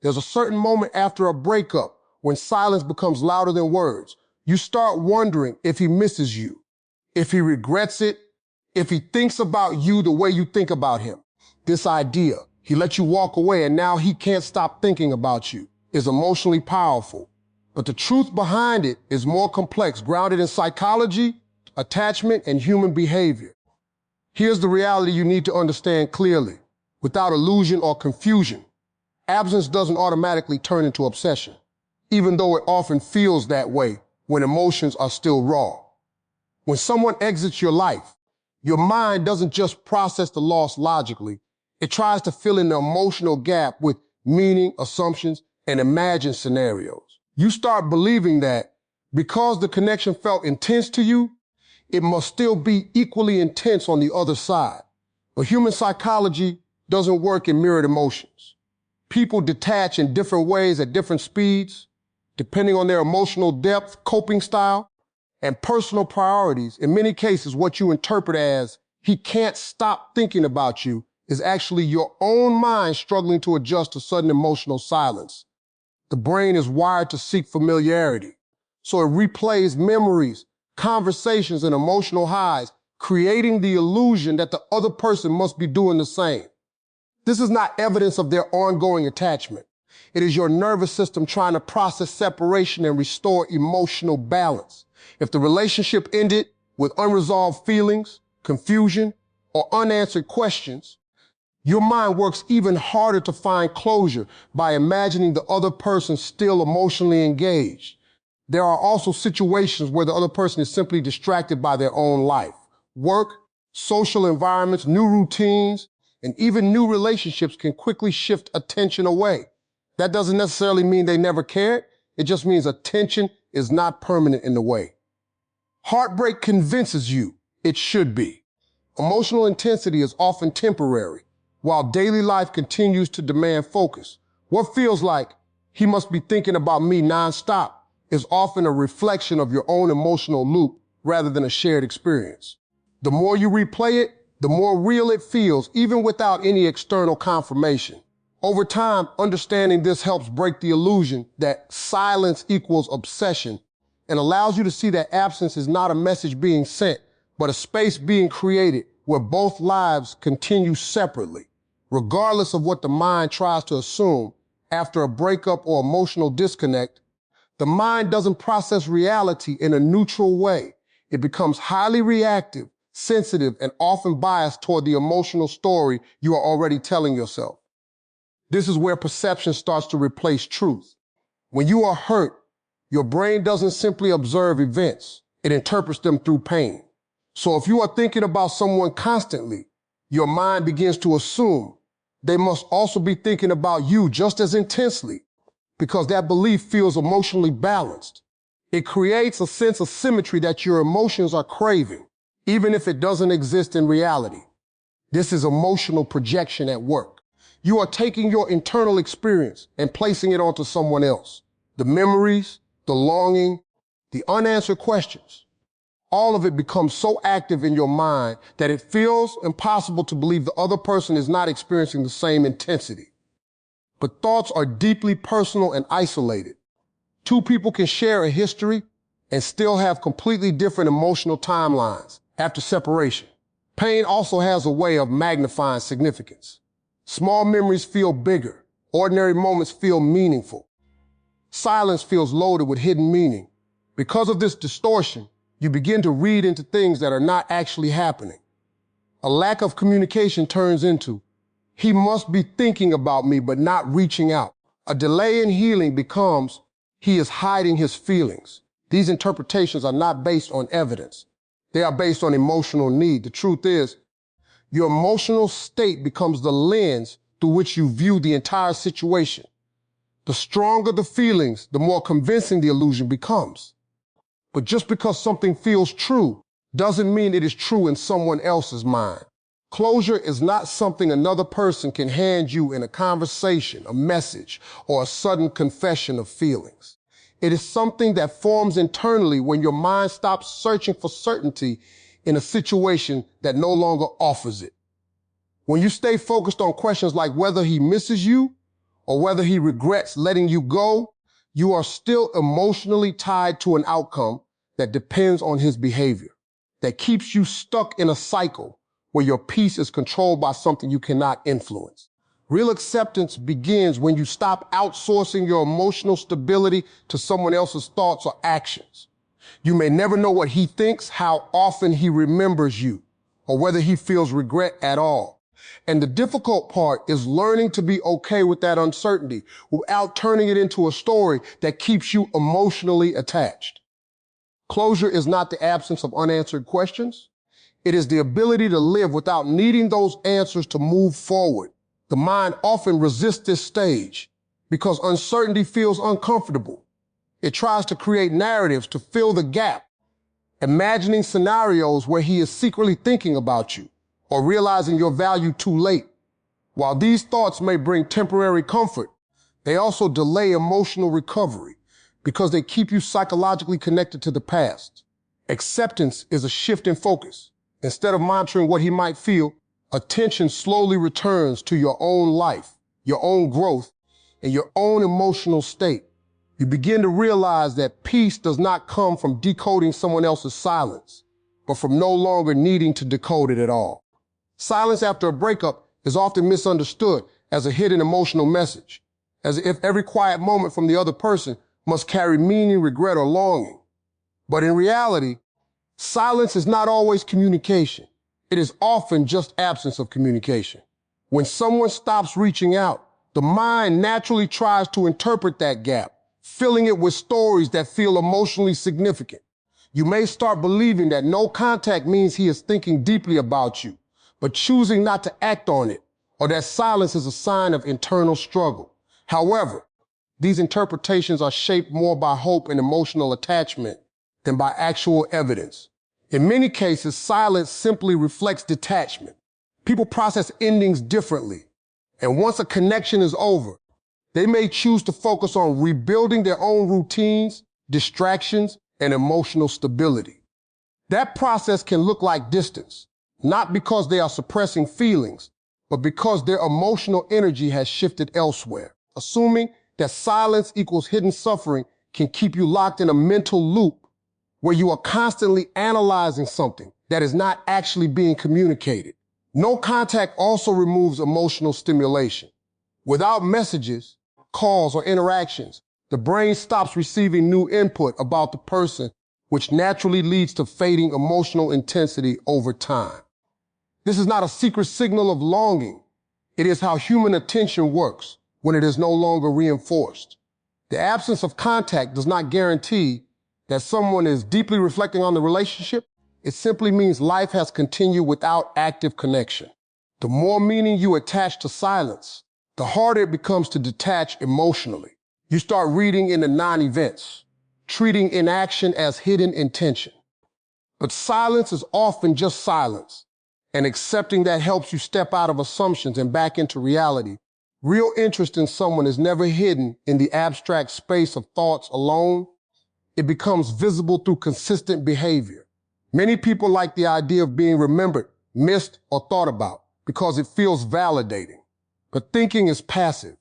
There's a certain moment after a breakup when silence becomes louder than words. You start wondering if he misses you, if he regrets it, if he thinks about you the way you think about him. This idea, he let you walk away and now he can't stop thinking about you, is emotionally powerful. But the truth behind it is more complex, grounded in psychology, attachment, and human behavior. Here's the reality you need to understand clearly, without illusion or confusion. Absence doesn't automatically turn into obsession, even though it often feels that way when emotions are still raw. When someone exits your life, your mind doesn't just process the loss logically. It tries to fill in the emotional gap with meaning, assumptions, and imagined scenarios. You start believing that because the connection felt intense to you, it must still be equally intense on the other side. But human psychology doesn't work in mirrored emotions. People detach in different ways at different speeds, depending on their emotional depth, coping style, and personal priorities. In many cases, what you interpret as, he can't stop thinking about you, is actually your own mind struggling to adjust to sudden emotional silence. The brain is wired to seek familiarity, so it replays memories, conversations, and emotional highs, creating the illusion that the other person must be doing the same. This is not evidence of their ongoing attachment. It is your nervous system trying to process separation and restore emotional balance. If the relationship ended with unresolved feelings, confusion, or unanswered questions, your mind works even harder to find closure by imagining the other person still emotionally engaged. There are also situations where the other person is simply distracted by their own life. Work, social environments, new routines, and even new relationships can quickly shift attention away. That doesn't necessarily mean they never cared. It just means attention is not permanent in the way. Heartbreak convinces you it should be. Emotional intensity is often temporary, while daily life continues to demand focus. What feels like he must be thinking about me nonstop is often a reflection of your own emotional loop rather than a shared experience. The more you replay it, the more real it feels, even without any external confirmation. Over time, understanding this helps break the illusion that silence equals obsession and allows you to see that absence is not a message being sent, but a space being created where both lives continue separately. Regardless of what the mind tries to assume after a breakup or emotional disconnect, the mind doesn't process reality in a neutral way. It becomes highly reactive, sensitive, and often biased toward the emotional story you are already telling yourself. This is where perception starts to replace truth. When you are hurt, your brain doesn't simply observe events, it interprets them through pain. So if you are thinking about someone constantly, your mind begins to assume they must also be thinking about you just as intensely, because that belief feels emotionally balanced. It creates a sense of symmetry that your emotions are craving, even if it doesn't exist in reality. This is emotional projection at work. You are taking your internal experience and placing it onto someone else. The memories, the longing, the unanswered questions, all of it becomes so active in your mind that it feels impossible to believe the other person is not experiencing the same intensity. But thoughts are deeply personal and isolated. Two people can share a history and still have completely different emotional timelines after separation. Pain also has a way of magnifying significance. Small memories feel bigger. Ordinary moments feel meaningful. Silence feels loaded with hidden meaning. Because of this distortion, you begin to read into things that are not actually happening. A lack of communication turns into, he must be thinking about me but not reaching out. A delay in healing becomes, he is hiding his feelings. These interpretations are not based on evidence. They are based on emotional need. The truth is, your emotional state becomes the lens through which you view the entire situation. The stronger the feelings, the more convincing the illusion becomes. But just because something feels true doesn't mean it is true in someone else's mind. Closure is not something another person can hand you in a conversation, a message, or a sudden confession of feelings. It is something that forms internally when your mind stops searching for certainty in a situation that no longer offers it. When you stay focused on questions like whether he misses you or whether he regrets letting you go, you are still emotionally tied to an outcome that depends on his behavior, that keeps you stuck in a cycle where your peace is controlled by something you cannot influence. Real acceptance begins when you stop outsourcing your emotional stability to someone else's thoughts or actions. You may never know what he thinks, how often he remembers you, or whether he feels regret at all. And the difficult part is learning to be okay with that uncertainty without turning it into a story that keeps you emotionally attached. Closure is not the absence of unanswered questions. It is the ability to live without needing those answers to move forward. The mind often resists this stage because uncertainty feels uncomfortable. It tries to create narratives to fill the gap, imagining scenarios where he is secretly thinking about you or realizing your value too late. While these thoughts may bring temporary comfort, they also delay emotional recovery because they keep you psychologically connected to the past. Acceptance is a shift in focus. Instead of monitoring what he might feel, attention slowly returns to your own life, your own growth, and your own emotional state. You begin to realize that peace does not come from decoding someone else's silence, but from no longer needing to decode it at all. Silence after a breakup is often misunderstood as a hidden emotional message, as if every quiet moment from the other person must carry meaning, regret, or longing. But in reality, silence is not always communication. It is often just absence of communication. When someone stops reaching out, the mind naturally tries to interpret that gap, filling it with stories that feel emotionally significant. You may start believing that no contact means he is thinking deeply about you, but choosing not to act on it, or that silence is a sign of internal struggle. However, these interpretations are shaped more by hope and emotional attachment than by actual evidence. In many cases, silence simply reflects detachment. People process endings differently, and once a connection is over, they may choose to focus on rebuilding their own routines, distractions, and emotional stability. That process can look like distance, not because they are suppressing feelings, but because their emotional energy has shifted elsewhere. Assuming that silence equals hidden suffering can keep you locked in a mental loop where you are constantly analyzing something that is not actually being communicated. No contact also removes emotional stimulation. Without messages, calls, or interactions, the brain stops receiving new input about the person, which naturally leads to fading emotional intensity over time. This is not a secret signal of longing. It is how human attention works when it is no longer reinforced. The absence of contact does not guarantee that someone is deeply reflecting on the relationship. It simply means life has continued without active connection. The more meaning you attach to silence, the harder it becomes to detach emotionally. You start reading into non-events, treating inaction as hidden intention. But silence is often just silence, and accepting that helps you step out of assumptions and back into reality. Real interest in someone is never hidden in the abstract space of thoughts alone. It becomes visible through consistent behavior. Many people like the idea of being remembered, missed, or thought about because it feels validating. But thinking is passive.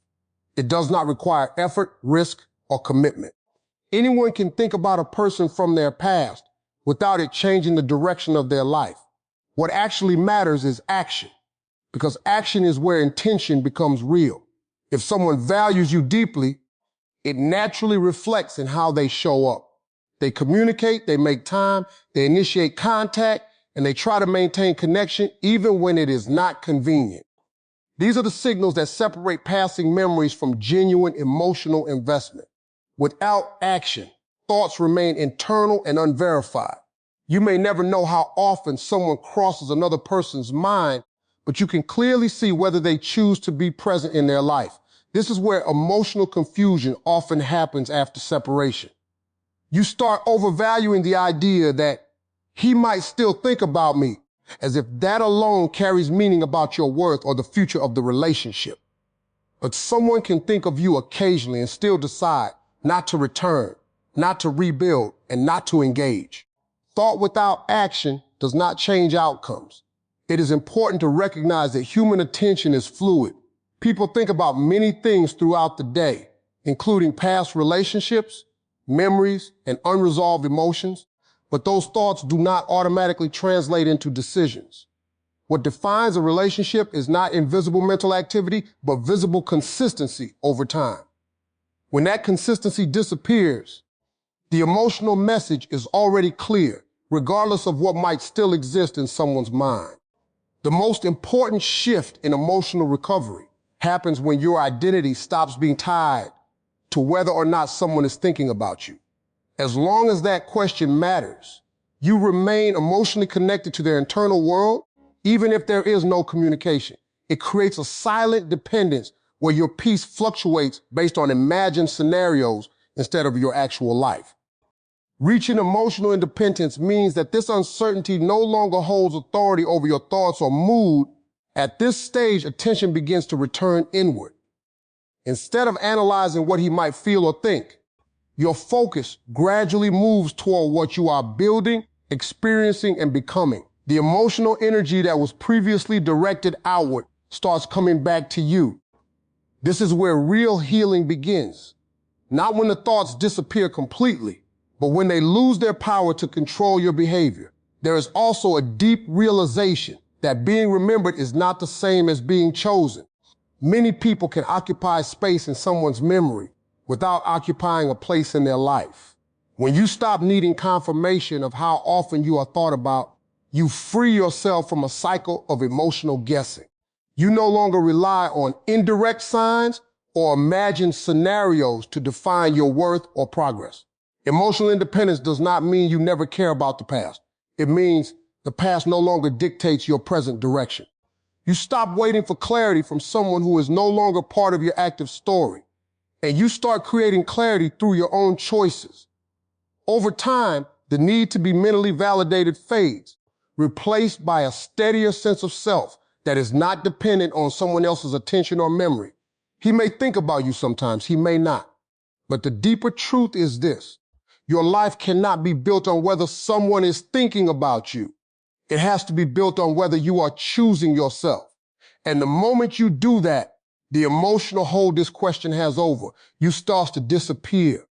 It does not require effort, risk, or commitment. Anyone can think about a person from their past without it changing the direction of their life. What actually matters is action, because action is where intention becomes real. If someone values you deeply, it naturally reflects in how they show up. They communicate, they make time, they initiate contact, and they try to maintain connection even when it is not convenient. These are the signals that separate passing memories from genuine emotional investment. Without action, thoughts remain internal and unverified. You may never know how often someone crosses another person's mind, but you can clearly see whether they choose to be present in their life. This is where emotional confusion often happens after separation. You start overvaluing the idea that he might still think about me, as if that alone carries meaning about your worth or the future of the relationship. But someone can think of you occasionally and still decide not to return, not to rebuild, and not to engage. Thought without action does not change outcomes. It is important to recognize that human attention is fluid. People think about many things throughout the day, including past relationships, memories, and unresolved emotions, but those thoughts do not automatically translate into decisions. What defines a relationship is not invisible mental activity, but visible consistency over time. When that consistency disappears, the emotional message is already clear, regardless of what might still exist in someone's mind. The most important shift in emotional recovery happens when your identity stops being tied to whether or not someone is thinking about you. As long as that question matters, you remain emotionally connected to their internal world, even if there is no communication. It creates a silent dependence where your peace fluctuates based on imagined scenarios instead of your actual life. Reaching emotional independence means that this uncertainty no longer holds authority over your thoughts or mood. At this stage, attention begins to return inward. Instead of analyzing what he might feel or think, your focus gradually moves toward what you are building, experiencing, and becoming. The emotional energy that was previously directed outward starts coming back to you. This is where real healing begins. Not when the thoughts disappear completely, but when they lose their power to control your behavior. There is also a deep realization that being remembered is not the same as being chosen. Many people can occupy space in someone's memory without occupying a place in their life. When you stop needing confirmation of how often you are thought about, you free yourself from a cycle of emotional guessing. You no longer rely on indirect signs or imagined scenarios to define your worth or progress. Emotional independence does not mean you never care about the past. It means the past no longer dictates your present direction. You stop waiting for clarity from someone who is no longer part of your active story, and you start creating clarity through your own choices. Over time, the need to be mentally validated fades, replaced by a steadier sense of self that is not dependent on someone else's attention or memory. He may think about you sometimes, he may not. But the deeper truth is this: your life cannot be built on whether someone is thinking about you. It has to be built on whether you are choosing yourself. And the moment you do that, the emotional hold this question has over you starts to disappear.